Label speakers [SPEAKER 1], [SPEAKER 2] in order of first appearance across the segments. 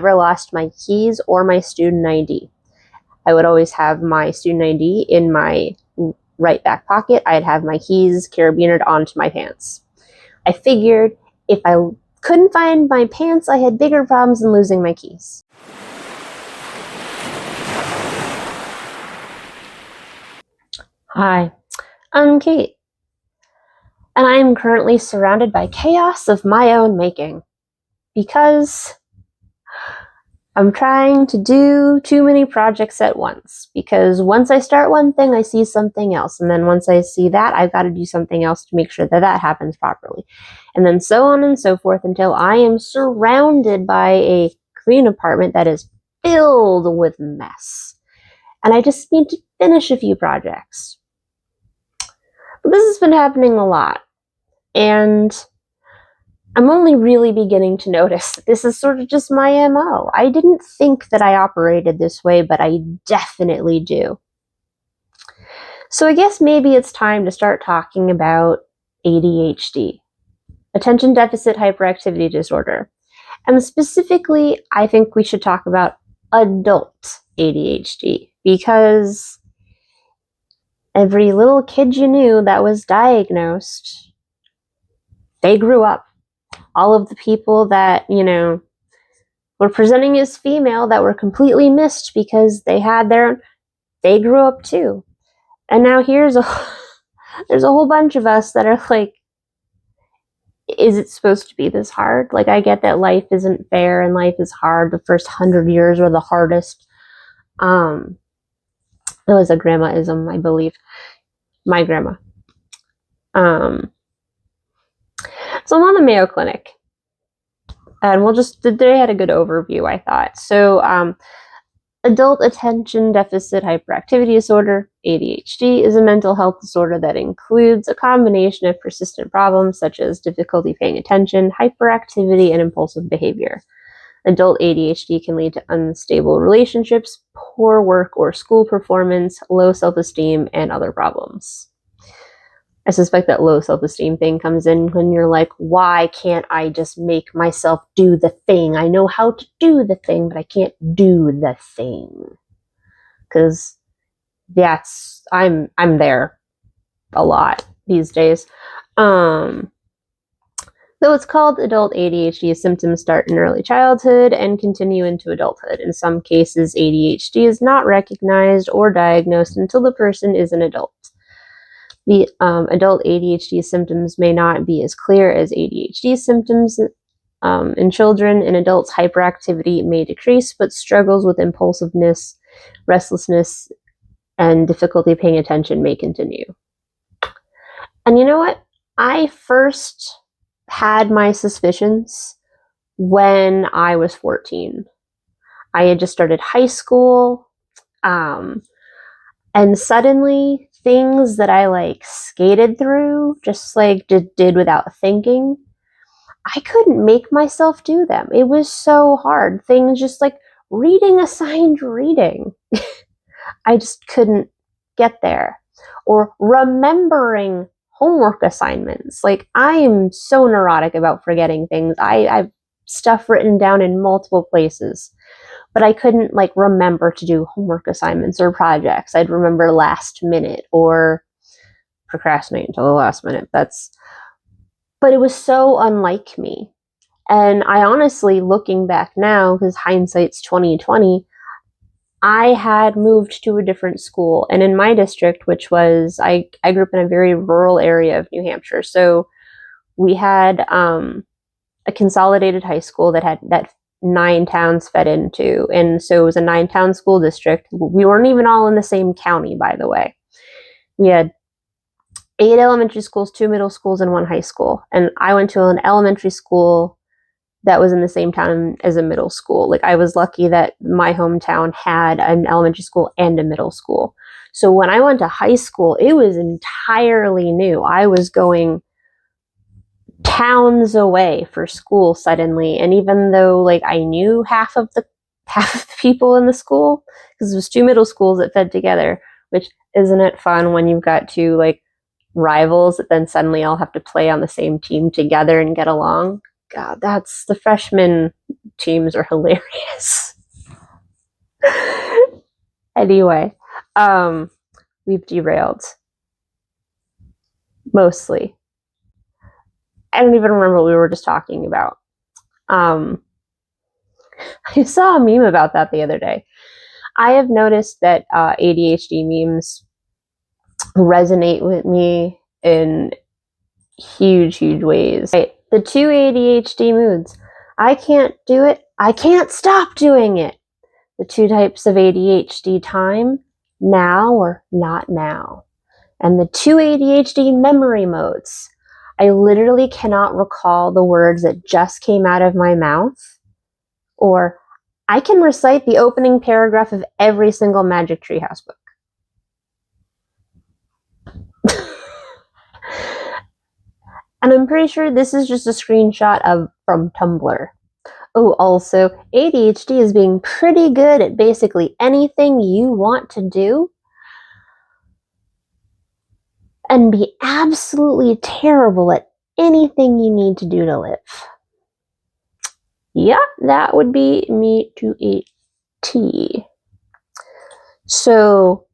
[SPEAKER 1] never lost my keys or my student ID. I would always have my student ID in my right back pocket. I'd have my keys carabinered onto my pants. I figured if I couldn't find my pants, I had bigger problems than losing my keys. Hi, I'm Kate, and I am currently surrounded by chaos of my own making because I'm trying to do too many projects at once, because once I start one thing, I see something else. And then once I see that, I've got to do something else to make sure that that happens properly. And then so on and so forth until I am surrounded by a clean apartment that is filled with mess. And I just need to finish a few projects. But this has been happening a lot. And I'm only really beginning to notice that this is sort of just my MO. I didn't think that I operated this way, but I definitely do. So I guess maybe it's time to start talking about ADHD, attention deficit hyperactivity disorder. And specifically, I think we should talk about adult ADHD, because every little kid you knew that was diagnosed, they grew up. All of the people that, were presenting as female that were completely missed because they grew up too. And now there's a whole bunch of us that are like, is it supposed to be this hard? Like, I get that life isn't fair and life is hard. The first 100 years were the hardest. That was a grandmaism, I believe. My grandma. So I'm on the Mayo Clinic, and they had a good overview, I thought. So adult attention deficit hyperactivity disorder, ADHD, is a mental health disorder that includes a combination of persistent problems such as difficulty paying attention, hyperactivity, and impulsive behavior. Adult ADHD can lead to unstable relationships, poor work or school performance, low self-esteem, and other problems. I suspect that low self-esteem thing comes in when you're like, why can't I just make myself do the thing? I know how to do the thing, but I can't do the thing. Because I'm there a lot these days. Though it's called adult ADHD, symptoms start in early childhood and continue into adulthood. In some cases, ADHD is not recognized or diagnosed until the person is an adult. The adult ADHD symptoms may not be as clear as ADHD symptoms. In children and adults, hyperactivity may decrease, but struggles with impulsiveness, restlessness, and difficulty paying attention may continue. And you know what? I first had my suspicions when I was 14. I had just started high school, and suddenly things that I skated through, just did without thinking, I couldn't make myself do them. It was so hard. Things just like reading assigned reading. I just couldn't get there. Or remembering homework assignments. I am so neurotic about forgetting things. I've stuff written down in multiple places. But I couldn't remember to do homework assignments or projects. I'd remember last minute or procrastinate until the last minute. But it was so unlike me. And I honestly, looking back now, because hindsight's 2020, I had moved to a different school. And in my district, which was, I grew up in a very rural area of New Hampshire. So we had a consolidated high school that 9 towns fed into, and so it was a 9-town school district. We weren't even all in the same county, by the way. We had 8 elementary schools, 2 middle schools, and 1 high school. And I went to an elementary school that was in the same town as a middle school. I was lucky that my hometown had an elementary school and a middle school. So when I went to high school, it was entirely new. I was going towns away for school suddenly, and even though I knew half of the people in the school, because it was 2 middle schools that fed together, which isn't it fun when you've got 2 rivals that then suddenly all have to play on the same team together and get along? God, the freshman teams are hilarious. Anyway, we've derailed. Mostly. I don't even remember what we were just talking about. I saw a meme about that the other day. I have noticed that ADHD memes resonate with me in huge ways. Right. The 2 ADHD moods. I can't do it. I can't stop doing it. The 2 types of ADHD time, now or not now. And the 2 ADHD memory modes. I literally cannot recall the words that just came out of my mouth, or I can recite the opening paragraph of every single Magic Treehouse book. And I'm pretty sure this is just a screenshot from Tumblr. Oh, also, ADHD is being pretty good at basically anything you want to do and be absolutely terrible at anything you need to do to live. Yeah, that would be me to a T. So,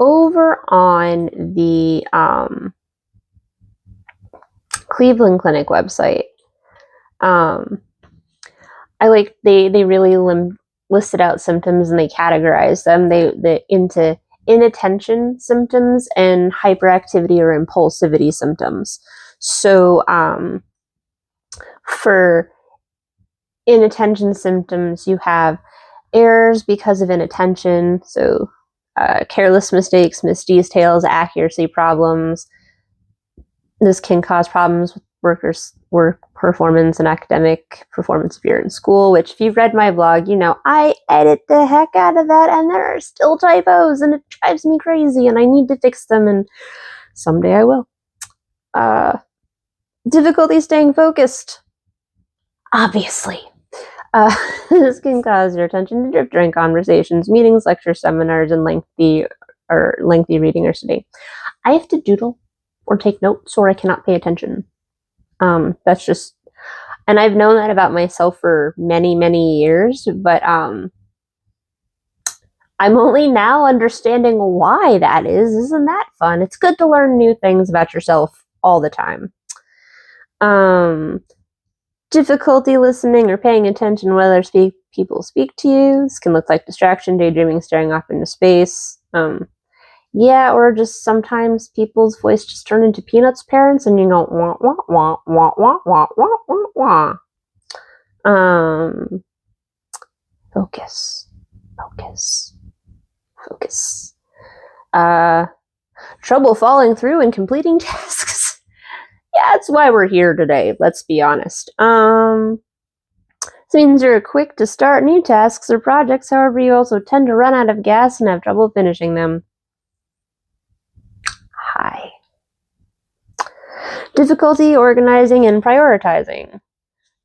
[SPEAKER 1] over on the Cleveland Clinic website, I like they really listed out symptoms and they categorized them into inattention symptoms and hyperactivity or impulsivity symptoms. So for inattention symptoms, you have errors because of inattention, so careless mistakes, misdetails, accuracy problems. This can cause problems with work performance and academic performance if you're in school, which if you've read my blog, you know I edit the heck out of that and there are still typos and it drives me crazy and I need to fix them and someday I will. Difficulty staying focused. Obviously. This can cause your attention to drift during conversations, meetings, lectures, seminars, and lengthy reading or study. I have to doodle or take notes or I cannot pay attention. That's just, and I've known that about myself for many years, but I'm only now understanding why that is. Isn't that fun? It's good to learn new things about yourself all the time. Difficulty listening or paying attention when other people speak to you. This can look like distraction, daydreaming, staring off into space. Yeah, or just sometimes people's voice just turn into Peanuts parents and you go wah wah wah wah wah wah wah wah wah. Focus. Trouble following through and completing tasks. Yeah, that's why we're here today, let's be honest. This means you're quick to start new tasks or projects, however you also tend to run out of gas and have trouble finishing them. Hi. Difficulty organizing and prioritizing.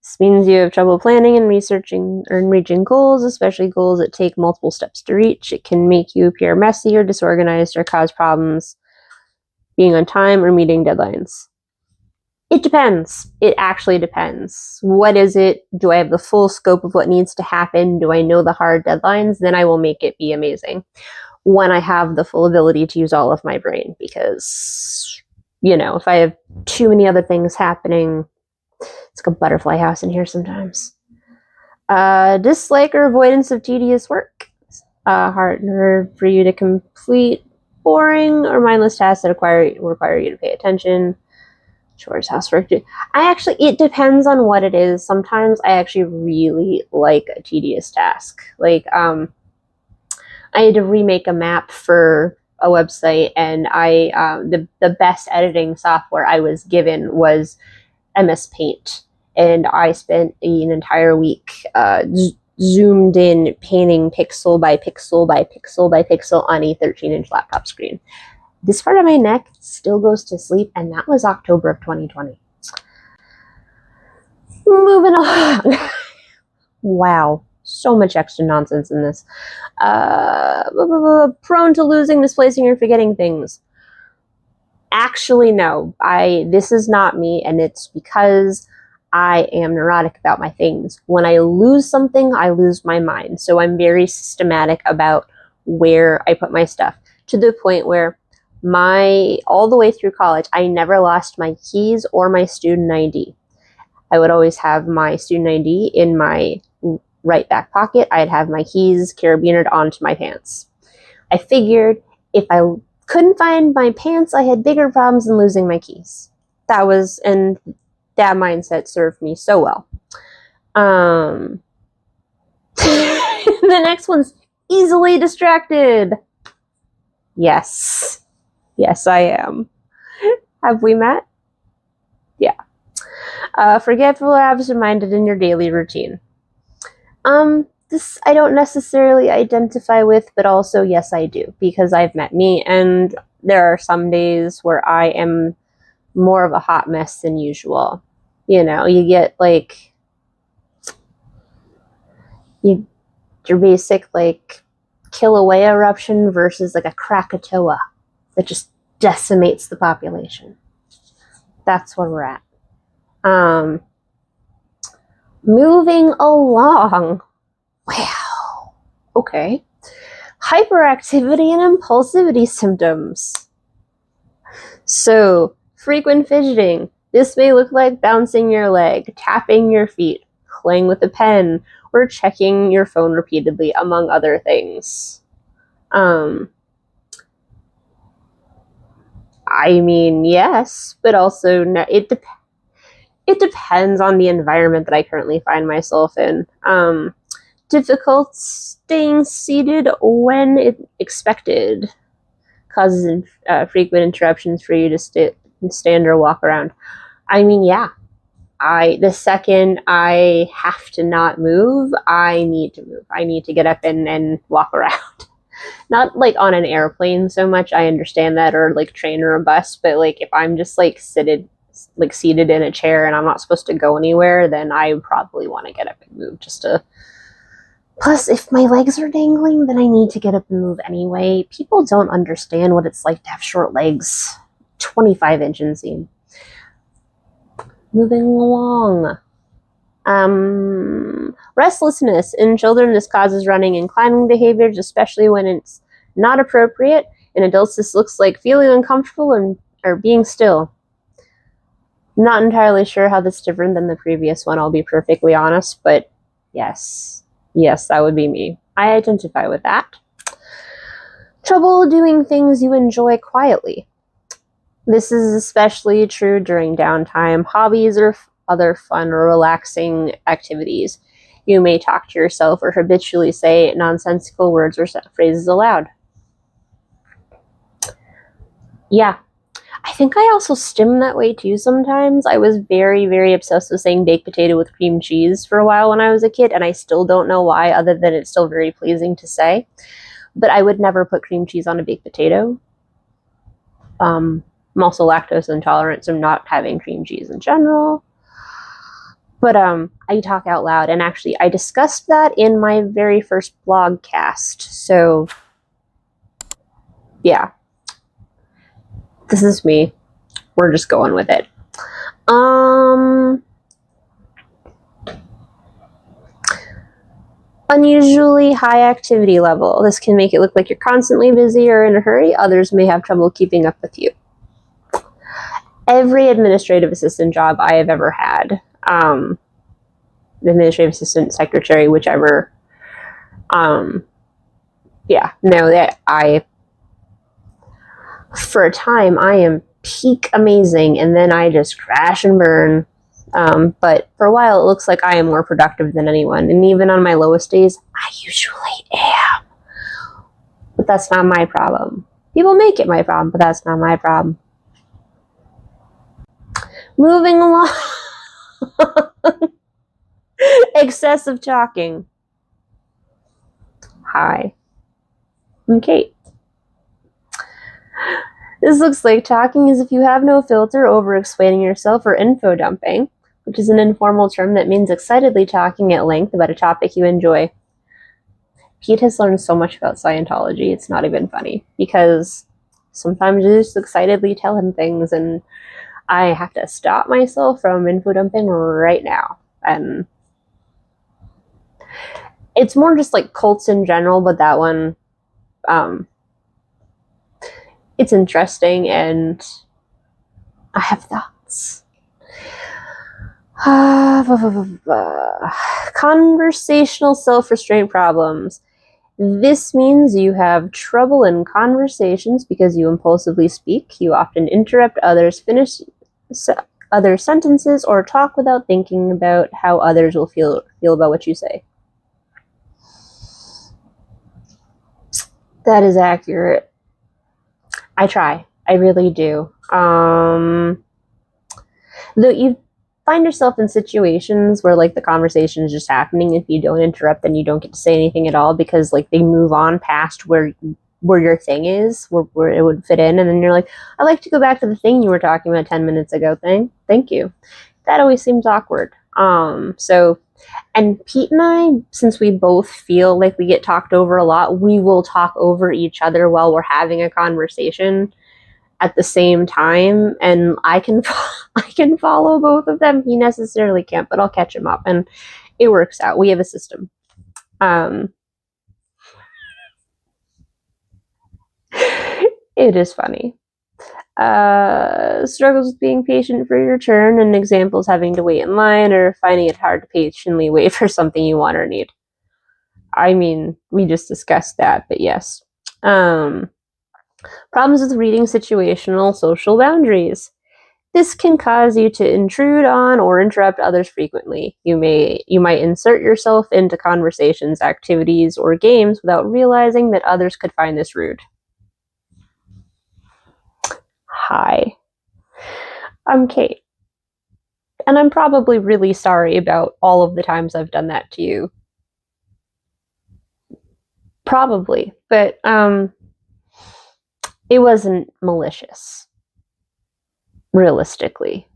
[SPEAKER 1] This means you have trouble planning and researching and reaching goals, especially goals that take multiple steps to reach. It can make you appear messy or disorganized or cause problems being on time or meeting deadlines. It depends. It actually depends. What is it? Do I have the full scope of what needs to happen? Do I know the hard deadlines? Then I will make it be amazing. When I have the full ability to use all of my brain, because, you know, if I have too many other things happening, it's like a butterfly house in here sometimes. Dislike or avoidance of tedious work. Harder for you to complete boring or mindless tasks that require you to pay attention. Chores, housework. It depends on what it is. Sometimes I actually really like a tedious task. Like, I had to remake a map for a website, and the best editing software I was given was MS Paint, and I spent an entire week zoomed in painting pixel by pixel by pixel by pixel on a 13-inch laptop screen. This part of my neck still goes to sleep, and that was October of 2020. Moving along. Wow. So much extra nonsense in this. Prone to losing, misplacing, or forgetting things. Actually, no. This is not me, and it's because I am neurotic about my things. When I lose something, I lose my mind. So I'm very systematic about where I put my stuff, to the point where all the way through college, I never lost my keys or my student ID. I would always have my student ID in my right back pocket. I'd have my keys carabined onto my pants. I figured if I couldn't find my pants, I had bigger problems than losing my keys. And that mindset served me so well. The next one's easily distracted. Yes, I am. Have we met? Yeah. Forgetful or absent-minded in your daily routine. This I don't necessarily identify with, but also yes, I do, because I've met me, and there are some days where I am more of a hot mess than usual. You know, you get like your basic like Kilauea eruption versus like a Krakatoa that just decimates the population. That's where we're at. Moving along. Wow. Okay. Hyperactivity and impulsivity symptoms. So, frequent fidgeting. This may look like bouncing your leg, tapping your feet, playing with a pen, or checking your phone repeatedly, among other things. I mean, yes, but also no, it depends on the environment that I currently find myself in. Difficult staying seated when expected causes frequent interruptions for you to stand or walk around. I mean, yeah. The second I have to not move, I need to move. I need to get up and walk around. Not like on an airplane so much, I understand that, or like train or a bus, but like if I'm just like seated in a chair and I'm not supposed to go anywhere, then I probably want to get up and move just to. Plus, if my legs are dangling, then I need to get up and move anyway. People don't understand what it's like to have short legs. 25-inch inseam. Moving along. Restlessness. In children, this causes running and climbing behaviors, especially when it's not appropriate. In adults, this looks like feeling uncomfortable or being still. I'm not entirely sure how that's different than the previous one, I'll be perfectly honest, but yes, that would be me. I identify with that. Trouble doing things you enjoy quietly. This is especially true during downtime, hobbies, or other fun or relaxing activities. You may talk to yourself or habitually say nonsensical words or phrases aloud. Yeah. I think I also stim that way too sometimes. I was very, very obsessed with saying baked potato with cream cheese for a while when I was a kid, and I still don't know why, other than it's still very pleasing to say. But I would never put cream cheese on a baked potato. I'm also lactose intolerant, so I'm not having cream cheese in general. But I talk out loud, and actually I discussed that in my very first blog cast. So yeah. This is me. We're just going with it. Unusually high activity level. This can make it look like you're constantly busy or in a hurry. Others may have trouble keeping up with you. Every administrative assistant job I have ever had, administrative assistant, secretary, whichever, for a time, I am peak amazing, and then I just crash and burn. But for a while, it looks like I am more productive than anyone. And even on my lowest days, I usually am. But that's not my problem. People make it my problem, but that's not my problem. Moving along. Excessive talking. Hi. I'm Kate. This looks like talking as if you have no filter, over-explaining yourself, or info dumping, which is an informal term that means excitedly talking at length about a topic you enjoy. Pete has learned so much about Scientology, it's not even funny, because sometimes you just excitedly tell him things, and I have to stop myself from info dumping right now. And it's more just like cults in general, but that one, it's interesting and I have thoughts. Conversational self-restraint problems. This means you have trouble in conversations because you impulsively speak. You often interrupt others, finish other sentences, or talk without thinking about how others will feel about what you say. That is accurate. I try. I really do. Though you find yourself in situations where like the conversation is just happening, if you don't interrupt, then you don't get to say anything at all because like they move on past where your thing is, where it would fit in, and then you're like, I'd like to go back to the thing you were talking about 10 minutes ago. Thank you. That always seems awkward. So, and Pete and I, since we both feel like we get talked over a lot, we will talk over each other while we're having a conversation at the same time, and I can follow both of them. He necessarily can't, but I'll catch him up, and it works out. We have a system. It is funny. Struggles with being patient for your turn, and examples having to wait in line or finding it hard to patiently wait for something you want or need. I mean, we just discussed that, but yes. Problems with reading situational social boundaries. This can cause you to intrude on or interrupt others frequently. You might insert yourself into conversations, activities, or games without realizing that others could find this rude. Hi. I'm Kate. And I'm probably really sorry about all of the times I've done that to you. Probably, but it wasn't malicious. Realistically.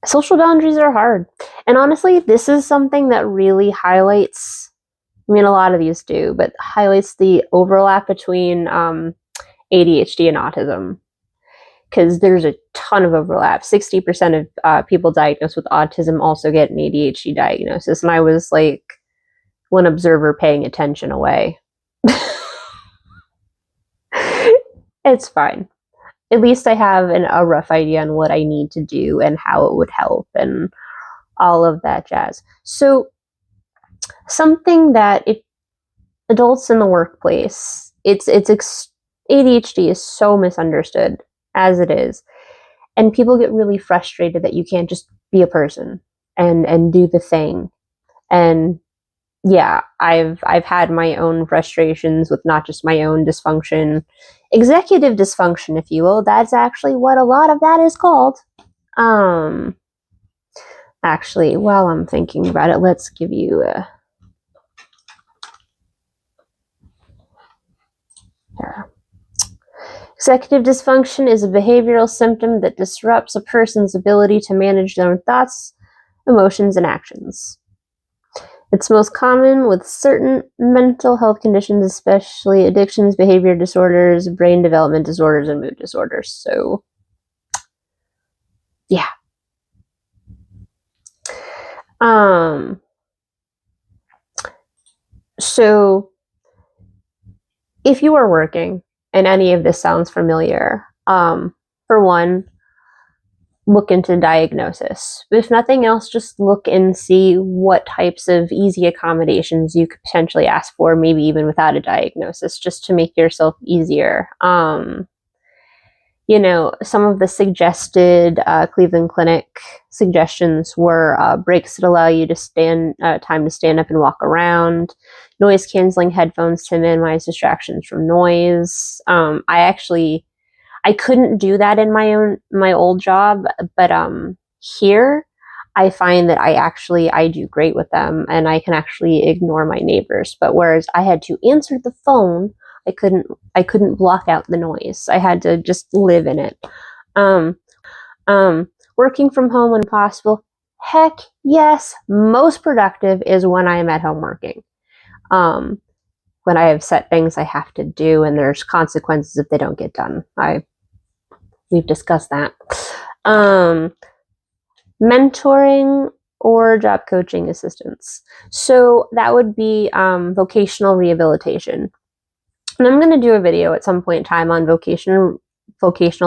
[SPEAKER 1] Social boundaries are hard. And honestly, this is something that really highlights, I mean, a lot of these do, but highlights the overlap between ADHD and autism. Because there's a ton of overlap. 60% of people diagnosed with autism also get an ADHD diagnosis. And I was like one observer paying attention away. It's fine. At least I have a rough idea on what I need to do and how it would help and all of that jazz. So something that if adults in the workplace, ADHD is so misunderstood as it is. And people get really frustrated that you can't just be a person and do the thing. And yeah, I've had my own frustrations with not just my own dysfunction, executive dysfunction, if you will. That's actually what a lot of that is called. Actually, while I'm thinking about it, let's give you a executive dysfunction is a behavioral symptom that disrupts a person's ability to manage their own thoughts, emotions, and actions. It's most common with certain mental health conditions, especially addictions, behavior disorders, brain development disorders, and mood disorders. So, yeah. So, if you are working and any of this sounds familiar, for one, look into diagnosis. But if nothing else, just look and see what types of easy accommodations you could potentially ask for, maybe even without a diagnosis, just to make yourself easier. Some of the suggested Cleveland Clinic suggestions were breaks that allow you to time to stand up and walk around, noise canceling headphones to minimize distractions from noise. I couldn't do that in my old job, but here I find that I do great with them, and I can actually ignore my neighbors. But whereas I had to answer the phone, I couldn't block out the noise. I had to just live in it. Working from home when possible. Heck yes, most productive is when I am at home working. When I have set things I have to do, and there's consequences if they don't get done. We've discussed that. Um, mentoring or job coaching assistance. So that would be vocational rehabilitation. And I'm going to do a video at some point in time on vocational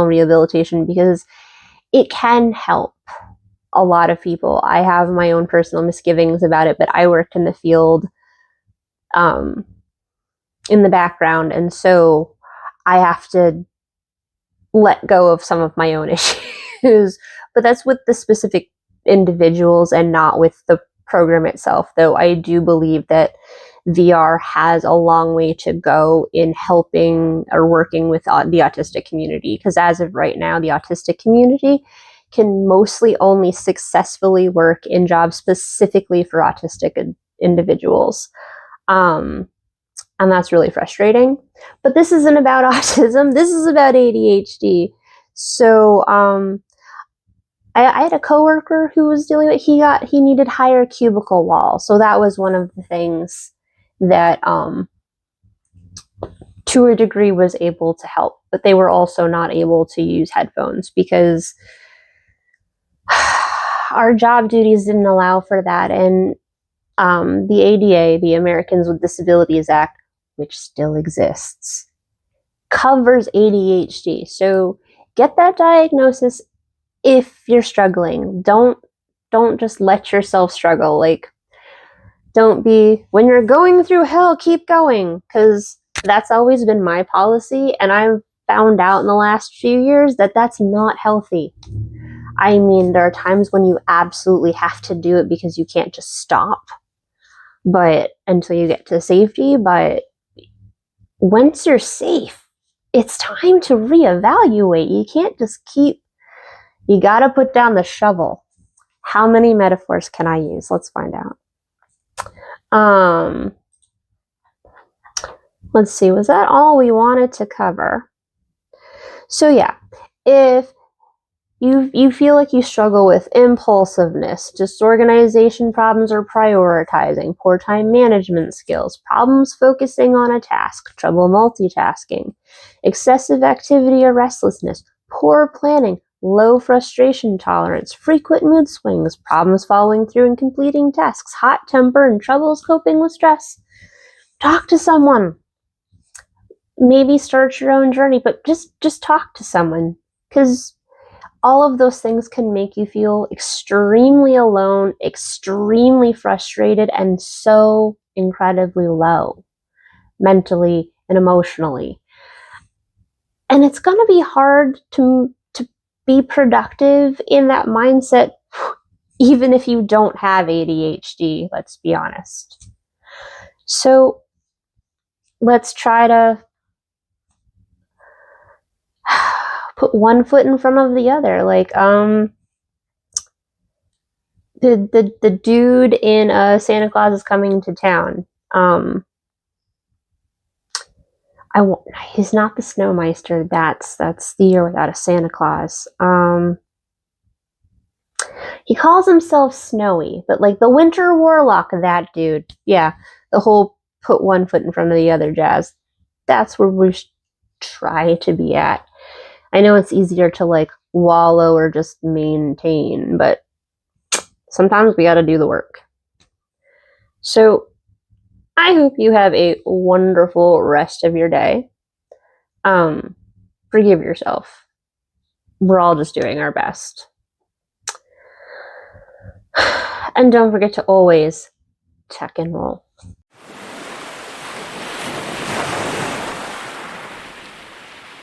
[SPEAKER 1] rehabilitation because it can help a lot of people. I have my own personal misgivings about it, but I worked in the field in the background, and so I have to let go of some of my own issues. But that's with the specific individuals and not with the program itself, though I do believe that VR has a long way to go in helping or working with the autistic community, because as of right now, the autistic community can mostly only successfully work in jobs specifically for autistic individuals. And that's really frustrating. But this isn't about autism. This is about ADHD. So I had a coworker who was dealing with, he needed higher cubicle walls. So that was one of the things that to a degree was able to help. But they were also not able to use headphones because our job duties didn't allow for that. And the ADA, the Americans with Disabilities Act, which still exists, covers ADHD. So get that diagnosis if you're struggling. Don't just let yourself struggle. Like, don't be, when you're going through hell, keep going, because that's always been my policy, and I've found out in the last few years that that's not healthy. I mean, there are times when you absolutely have to do it because you can't just stop, but until you get to safety. But once you're safe, it's time to reevaluate. You can't just you gotta put down the shovel. How many metaphors can I use? Let's find out. Let's see, was that all we wanted to cover? So yeah, if you feel like you struggle with impulsiveness, disorganization problems or prioritizing, poor time management skills, problems focusing on a task, trouble multitasking, excessive activity or restlessness, poor planning, low frustration tolerance, frequent mood swings, problems following through and completing tasks, hot temper, and troubles coping with stress, talk to someone. Maybe start your own journey, but just talk to someone, because all of those things can make you feel extremely alone, extremely frustrated, and so incredibly low mentally and emotionally. And it's going to be hard to be productive in that mindset, even if you don't have ADHD, let's be honest. So let's try to put one foot in front of the other. Like the dude in Santa Claus is Coming to Town. He's not the Snowmeister. That's the Year Without a Santa Claus. He calls himself Snowy, but like the Winter Warlock, that dude. Yeah, the whole put one foot in front of the other jazz. That's where we try to be at. I know it's easier to like wallow or just maintain, but sometimes we got to do the work. So I hope you have a wonderful rest of your day. Forgive yourself. We're all just doing our best. And don't forget to always check and roll.